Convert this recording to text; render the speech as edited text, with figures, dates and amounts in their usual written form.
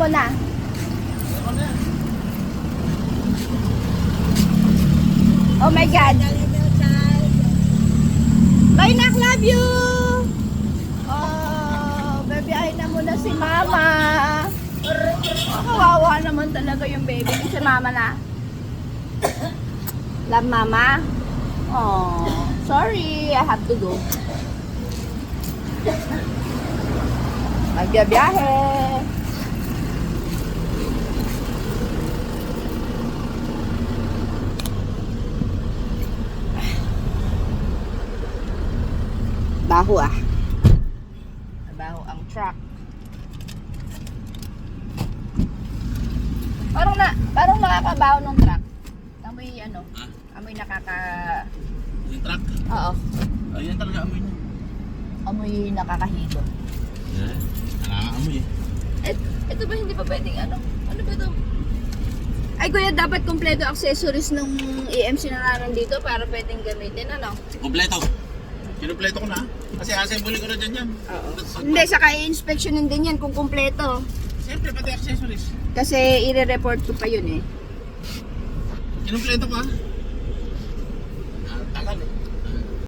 mo na. Oh my God. Bye, Nak. Love you. Oh, babiyahin na muna si Mama. Oh, kawawa naman talaga yung baby si Mama na. Love, Mama. Oh, sorry. I have to go. Magbiyahe. Baho ah. Baho ang truck. Parang nakakabaho ng truck. Amoy ano? Amoy nakaka... Yung truck? Oo. Ayan talaga amoy niya. Amoy nakakahilo. Yeah. Nakakaamoy eh. Ito ba hindi pa pwedeng ano? Ano ba ito? Ay kuya, dapat kompleto accessories ng EMC na naroon dito para pwedeng gamitin, ano? Kompleto. Kinumpleto ko na. Kasi assemble ko na dyan yan. Oo. Hindi, saka i-inspectionin din yan kung kompleto. Siyempre, pati accessories. Kasi i-report ko pa yun eh. Kinumpleto ka?